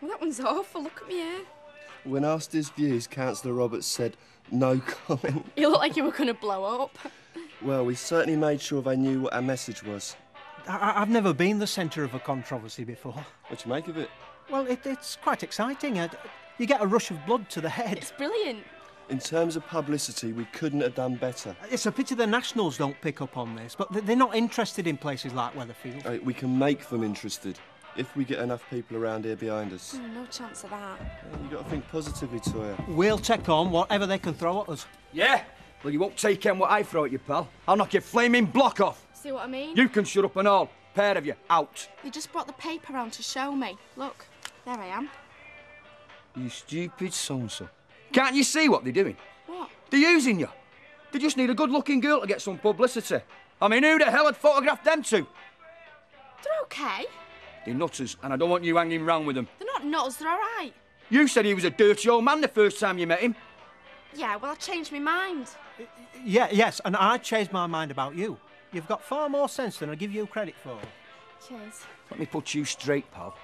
Well, that one's awful. Look at me here. When asked his views, Councillor Roberts said no comment. You look like you were going to blow up. Well, we certainly made sure they knew what our message was. I've never been the centre of a controversy before. What do you make of it? Well, it's quite exciting. You get a rush of blood to the head. It's brilliant. In terms of publicity, we couldn't have done better. It's a pity the Nationals don't pick up on this, but they're not interested in places like Weatherfield. We can make them interested if we get enough people around here behind us. No chance of that. You've got to think positively, Toya. We'll take on whatever they can throw at us. Yeah? Well, you won't take in what I throw at you, pal. I'll knock your flaming block off. See what I mean? You can shut up and all. Pair of you, out. They just brought the paper round to show me. Look, there I am. You stupid so-and-so. Can't you see what they're doing? What? They're using you. They just need a good-looking girl to get some publicity. I mean, who the hell had photographed them two? They're okay. They're nutters, and I don't want you hanging round with them. They're not nutters, they're all right. You said he was a dirty old man the first time you met him. Yeah, well, I changed my mind. Yes, and I changed my mind about you. You've got far more sense than I give you credit for. Cheers. Let me put you straight, pal.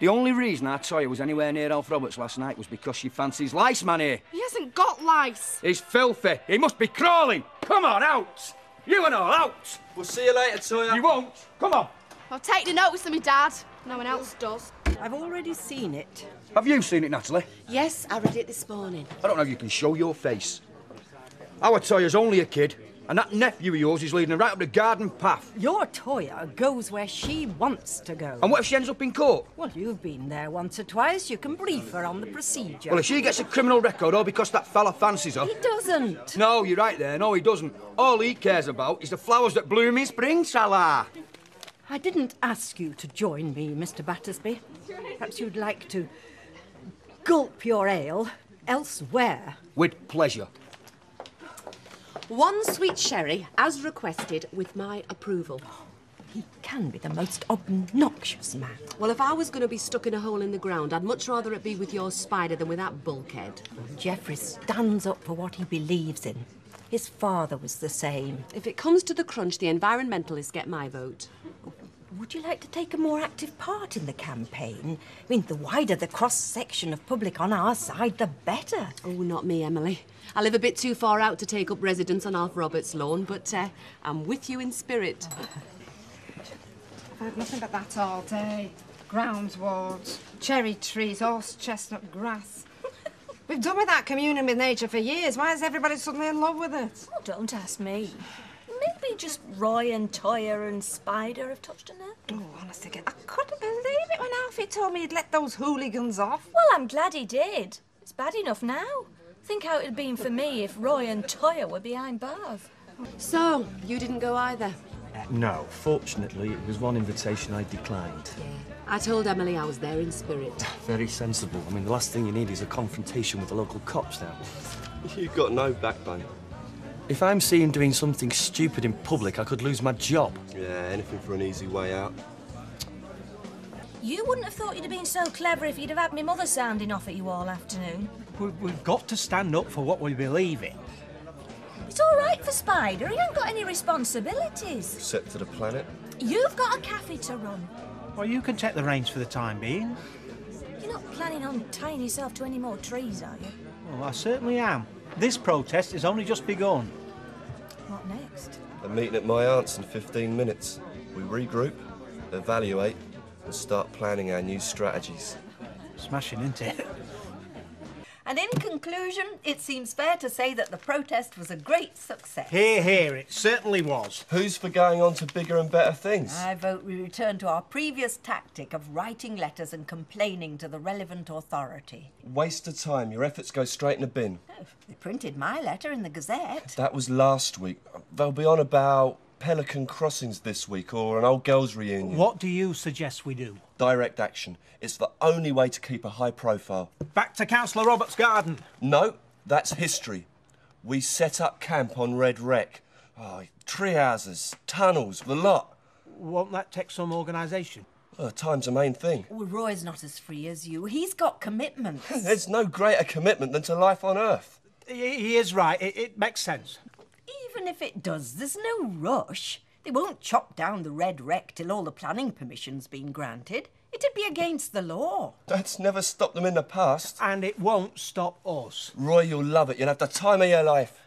The only reason I saw you was anywhere near Alf Roberts last night was because she fancies lice man here. He hasn't got lice. He's filthy. He must be crawling. Come on, out. You and all, out. We'll see you later, Toya. You won't. Come on. I'll take the notice of me dad. No one else does. I've already seen it. Have you seen it, Natalie? Yes, I read it this morning. I don't know if you can show your face. Our Toya's only a kid, and that nephew of yours is leading her right up the garden path. Your Toya goes where she wants to go. And what if she ends up in court? Well, you've been there once or twice. You can brief her on the procedure. Well, if she gets a criminal record all because that fella fancies her... He doesn't. No, you're right there. No, he doesn't. All he cares about is the flowers that bloom in spring, Salah. I didn't ask you to join me, Mr. Battersby. Perhaps you'd like to gulp your ale elsewhere. With pleasure. One sweet sherry, as requested, with my approval. He can be the most obnoxious man. Well, if I was going to be stuck in a hole in the ground, I'd much rather it be with your spider than with that bulkhead. Geoffrey stands up for what he believes in. His father was the same. If it comes to the crunch, the environmentalists get my vote. Would you like to take a more active part in the campaign? I mean, the wider the cross-section of public on our side, the better. Oh, not me, Emily. I live a bit too far out to take up residence on Alf Roberts' lawn, but I'm with you in spirit. I've had nothing but that all day. Grounds wards, cherry trees, horse chestnut grass. We've done with that communion with nature for years. Why is everybody suddenly in love with it? Oh, don't ask me. Maybe just Roy and Toya and Spider have touched a nerve. Oh, honestly, I couldn't believe it when Alfie told me he'd let those hooligans off. Well, I'm glad he did. It's bad enough now. Think how it'd been for me if Roy and Toya were behind bars. So, you didn't go either? No, fortunately, it was one invitation I declined. Yeah. I told Emily I was there in spirit. Very sensible. I mean, the last thing you need is a confrontation with the local cops now. You've got no backbone. If I'm seen doing something stupid in public, I could lose my job. Yeah, anything for an easy way out. You wouldn't have thought you'd have been so clever if you'd have had me mother sounding off at you all afternoon. We've got to stand up for what we believe in. It's all right for Spider. He ain't got any responsibilities. Except to the planet. You've got a cafe to run. Well, you can take the reins for the time being. You're not planning on tying yourself to any more trees, are you? Well, I certainly am. This protest has only just begun. What next? A meeting at my aunt's in 15 minutes. We regroup, evaluate, and start planning our new strategies. Smashing, isn't it? And in conclusion, it seems fair to say that the protest was a great success. Hear, hear, it certainly was. Who's for going on to bigger and better things? I vote we return to our previous tactic of writing letters and complaining to the relevant authority. Waste of time. Your efforts go straight in the bin. Oh, they printed my letter in the Gazette. That was last week. They'll be on about Pelican Crossings this week or an old girls' reunion. What do you suggest we do? Direct action. It's the only way to keep a high profile. Back to Councillor Roberts' garden. No, that's history. We set up camp on Red Wreck. Oh, tree houses, tunnels, the lot. Won't that take some organisation? Time's the main thing. Well, Roy's not as free as you. He's got commitments. There's no greater commitment than to life on Earth. He is right. It makes sense. Even if it does, there's no rush. They won't chop down the Red Wreck till all the planning permission's been granted. It'd be against the law. That's never stopped them in the past. And it won't stop us. Roy, you'll love it. You'll have the time of your life.